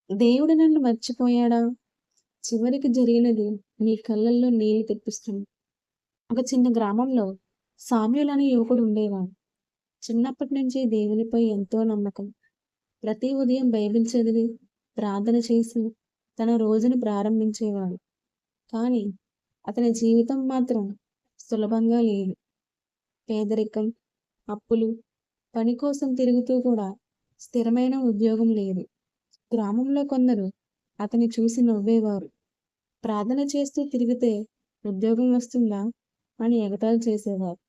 దేవుడు నన్ను మర్చిపోయాడా? చివరికి జరిగినది మీ కళ్ళల్లో నీళ్లు తెప్పిస్తుంది. ఒక చిన్న గ్రామంలో సామ్యూల్ అనే యువకుడు ఉండేవాడు. చిన్నప్పటి నుంచి దేవునిపై ఎంతో నమ్మకం. ప్రతి ఉదయం బైబిల్ చదివి, ప్రార్థన చేసి తన రోజును ప్రారంభించేవాడు. కానీ అతని జీవితం మాత్రం సులభంగా లేదు. పేదరికం, అప్పులు, పని కోసం తిరుగుతూ కూడా స్థిరమైన ఉద్యోగం లేదు. గ్రామంలో కొందరు అతన్ని చూసి నవ్వేవారు. ప్రార్థన చేస్తూ తిరిగితే ఉద్యోగం వస్తుందా అని ఎగతాళి చేసేవారు.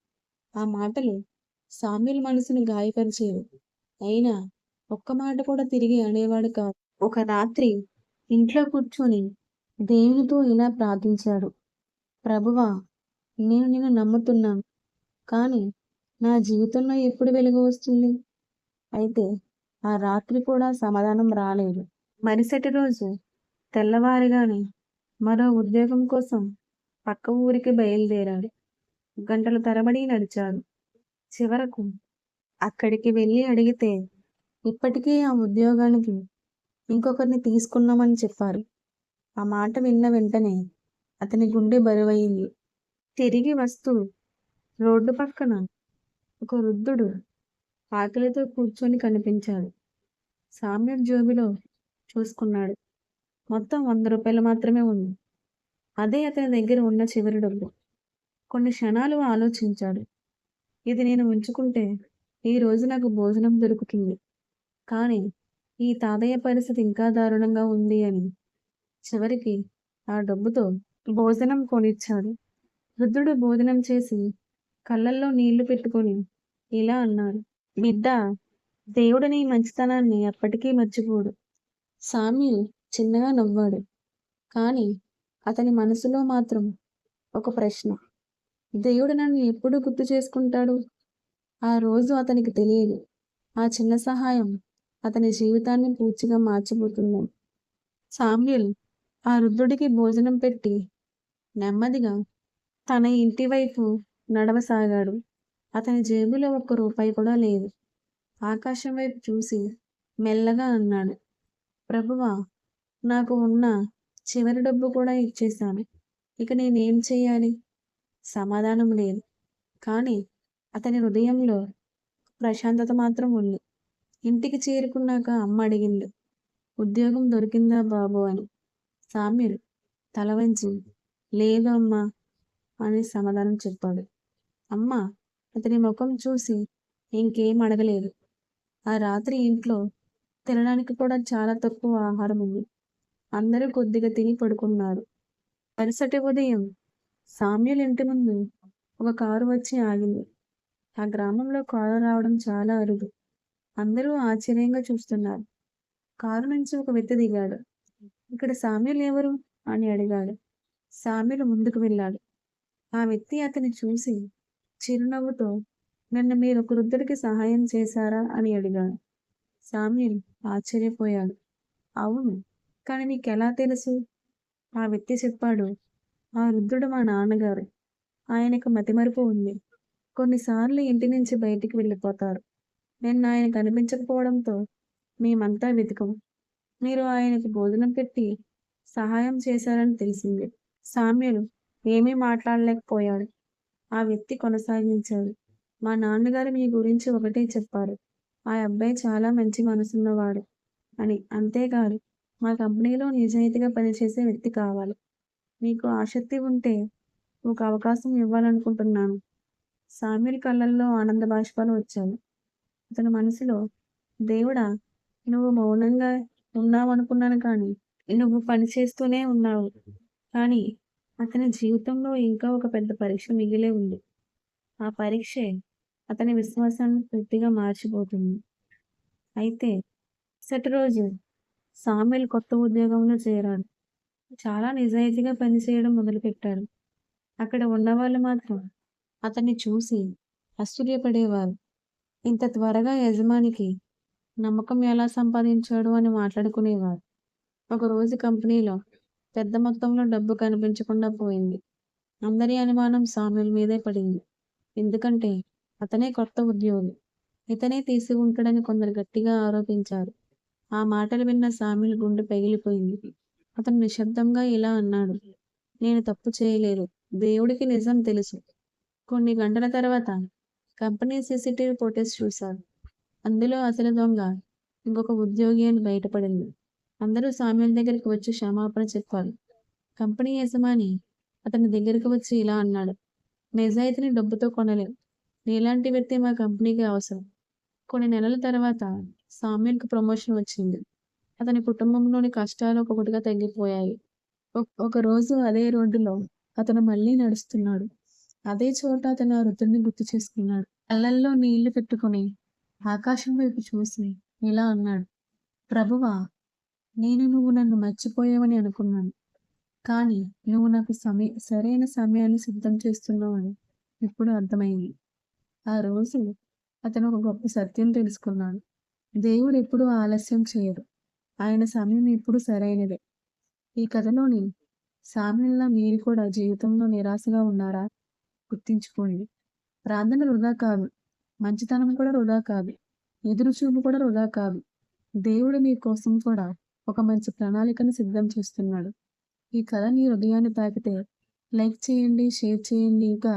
ఆ మాటలు సామ్యూల్ మనసును గాయపరిచేవి. అయినా ఒక్క మాట కూడా తిరిగి అనేవాడు కాదు. ఒక రాత్రి ఇంట్లో కూర్చొని దేవునితో ఇలా ప్రార్థించాడు. ప్రభువా, నేను నిన్ను నమ్ముతున్నాను. కానీ నా జీవితంలో ఎప్పుడు వెలుగు వస్తుంది? అయితే ఆ రాత్రి కూడా సమాధానం రాలేదు. మరుసటి రోజు తెల్లవారిగానే మరో ఉద్యోగం కోసం పక్క ఊరికి బయలుదేరాడు. గంటల తరబడి నడిచాడు. చివరకు అక్కడికి వెళ్ళి అడిగితే ఇప్పటికీ ఆ ఉద్యోగానికి ఇంకొకరిని తీసుకున్నామని చెప్పారు. ఆ మాట విన్న వెంటనే అతని గుండె బరువయింది. తిరిగి వస్తూ రోడ్డు పక్కన ఒక వృద్ధుడు ఆకలితో కూర్చొని కనిపించాడు. సామ్యూల్ జేబులో చూసుకున్నాడు. మొత్తం ₹100 మాత్రమే ఉంది. అదే అతని దగ్గర ఉన్న చివరి డబ్బు. కొన్ని క్షణాలు ఆలోచించాడు. ఇది నేను ఉంచుకుంటే ఈ రోజు నాకు భోజనం దొరుకుతుంది. కానీ ఈ తాతయ్య పరిస్థితి ఇంకా దారుణంగా ఉంది అని చివరికి ఆ డబ్బుతో భోజనం కొనిచ్చాడు. వృద్ధుడు భోజనం చేసి కళ్ళల్లో నీళ్లు పెట్టుకొని ఇలా అన్నాడు. బిడ్డా, దేవుడు నీ మంచితనాన్ని ఎప్పటికీ మర్చిపోడు. సామ్యూల్ చిన్నగా నవ్వాడు. కానీ అతని మనసులో మాత్రం ఒక ప్రశ్న. దేవుడు నన్ను ఎప్పుడు గుర్తు చేసుకుంటాడు? ఆ రోజు అతనికి తెలియదు. ఆ చిన్న సహాయం అతని జీవితాన్ని పూర్తిగా మార్చబోతుందని. సామ్యూల్ ఆ వృద్ధుడికి భోజనం పెట్టి నెమ్మదిగా తన ఇంటి వైపు నడవసాగాడు. అతని జేబులో ₹1 కూడా లేదు. ఆకాశం వైపు చూసి మెల్లగా అన్నాడు. ప్రభువా, నాకు ఉన్న చివరి డబ్బు కూడా ఇచ్చేశాను. ఇక నేనేం చెయ్యాలి? సమాధానం లేదు. కానీ అతని హృదయంలో ప్రశాంతత మాత్రం ఉంది. ఇంటికి చేరుకున్నాక అమ్మ అడిగింది, ఉద్యోగం దొరికిందా బాబు అని. సామ్యూల్ తల వంచి లేదు అమ్మా అని సమాధానం చెప్పాడు. అమ్మ అతని ముఖం చూసి ఇంకేం అడగలేదు. ఆ రాత్రి ఇంట్లో తినడానికి కూడా చాలా తక్కువ ఆహారం ఉంది. అందరూ కొద్దిగా తిని పడుకున్నారు. మరుసటి ఉదయం సామ్యూల్ ఇంటి ముందు ఒక కారు వచ్చి ఆగింది. ఆ గ్రామంలో కారు రావడం చాలా అరుదు. అందరూ ఆశ్చర్యంగా చూస్తున్నారు. కారు నుంచి ఒక వ్యక్తి దిగాడు. ఇక్కడ సామ్యూల్ ఎవరు అని అడిగాడు. సామ్యూల్ ముందుకు వెళ్ళాడు. ఆ వ్యక్తి అతన్ని చూసి చిరునవ్వుతో నన్ను మీరు ఒక వృద్ధుడికి సహాయం చేశారా అని అడిగాడు. సామ్యూల్ ఆశ్చర్యపోయాడు. అవును, కానీ నీకెలా తెలుసు? ఆ వ్యక్తి చెప్పాడు. ఆ వృద్ధుడు మా నాన్నగారు. ఆయనకు మతిమరుపు ఉంది. కొన్నిసార్లు ఇంటి నుంచి బయటికి వెళ్ళిపోతారు. నిన్న ఆయన కనిపించకపోవడంతో మేమంతా వెతికాం. మీరు ఆయనకు భోజనం పెట్టి సహాయం చేశారని తెలిసింది. సామ్యూల్ ఏమీ మాట్లాడలేకపోయాడు. ఆ వ్యక్తి కొనసాగించాడు. మా నాన్నగారు మీ గురించి ఒకటే చెప్పారు. ఆ అబ్బాయి చాలా మంచి మనసున్నవాడు అని. అంతేకాదు, మా కంపెనీలో నిజాయితీగా పనిచేసే వ్యక్తి కావాలి. మీకు ఆసక్తి ఉంటే ఒక అవకాశం ఇవ్వాలనుకుంటున్నాను. సామ్యూల్ కళ్ళల్లో ఆనంద బాష్పాలు వచ్చాయి. అతని మనసులో, దేవుడా, నువ్వు మౌనంగా ఉన్నావనుకున్నాను కానీ నువ్వు పని చేస్తూనే ఉన్నావు. కానీ అతని జీవితంలో ఇంకా ఒక పెద్ద పరీక్ష మిగిలే ఉంది. ఆ పరీక్షే అతని విశ్వాసాన్ని పూర్తిగా మార్చిపోతుంది. అయితే మరుసటి రోజు సామ్యూల్ కొత్త ఉద్యోగంలో చేరాడు. చాలా నిజాయితీగా పనిచేయడం మొదలుపెట్టాడు. అక్కడ ఉన్నవాళ్ళు మాత్రం అతన్ని చూసి ఆశ్చర్యపడేవారు. ఇంత త్వరగా యజమానికి నమ్మకం ఎలా సంపాదించాడు అని మాట్లాడుకునేవారు. ఒకరోజు కంపెనీలో పెద్ద మొత్తంలో డబ్బు కనిపించకుండా పోయింది. అందరి అనుమానం సామ్యూల్ మీదే పడింది. ఎందుకంటే అతనే కొత్త ఉద్యోగి. ఇతనే తీసి ఉంటాడని కొందరు గట్టిగా ఆరోపించారు. ఆ మాటలు విన్న సామ్యూల్ గుండె పగిలిపోయింది. అతను నిశ్శబ్దంగా ఇలా అన్నాడు, నేను తప్పు చేయలేదు. దేవుడికి నిజం తెలుసు. కొన్ని గంటల తర్వాత కంపెనీ సీసీటీవీ ఫుటేజ్ చూశారు. అందులో అసలు దొంగ ఇంకొక ఉద్యోగి అని బయటపడింది. అందరూ సామ్యూల్ దగ్గరికి వచ్చి క్షమాపణ చెప్పారు. కంపెనీ యజమాని అతని దగ్గరికి వచ్చి ఇలా అన్నాడు, నిజాయితీని డబ్బుతో కొనలేం. నీలాంటి వ్యక్తి మా కంపెనీకి అవసరం. కొన్ని నెలల తర్వాత సామ్యూల్కి ప్రమోషన్ వచ్చింది. అతని కుటుంబంలోని కష్టాలు ఒక్కొక్కటిగా తగ్గిపోయాయి. ఒకరోజు అదే రోడ్డులో అతను మళ్ళీ నడుస్తున్నాడు. అదే చోట అతను ఆ వృద్ధుడిని గుర్తు చేసుకున్నాడు. కళ్ళల్లో నీళ్లు పెట్టుకుని ఆకాశం వైపు చూసి ఇలా అన్నాడు, ప్రభువా, నువ్వు నన్ను మర్చిపోయావని అనుకున్నాను. కానీ నువ్వు నాకు సరైన సమయాన్ని సిద్ధం చేస్తున్నావని ఇప్పుడు అర్థమైంది. ఆ రోజు అతను ఒక గొప్ప సత్యం తెలుసుకున్నాడు. దేవుడు ఎప్పుడూ ఆలస్యం చేయడు. ఆయన సమయం ఎప్పుడు సరైనదే. ఈ కథలోని సామ్యూల్‌లా మీరు కూడా జీవితంలో నిరాశగా ఉన్నారా? గుర్తుంచుకోండి. ప్రార్థన వృధా కాదు. మంచితనం కూడా వృధా కాదు. ఎదురుచూపు కూడా వృధా కాదు. దేవుడు మీ కోసం కూడా ఒక మంచి ప్రణాళికను సిద్ధం చేస్తున్నాడు. ఈ కథ మీ హృదయాన్ని తాకితే లైక్ చేయండి, షేర్ చేయండి. ఇంకా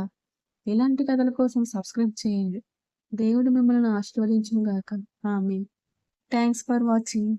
ఇలాంటి కథల కోసం సబ్స్క్రైబ్ చేయండి. దేవుడు మిమ్మల్ని ఆశీర్వదించును గాక. ఆమేన్. Thanks for watching.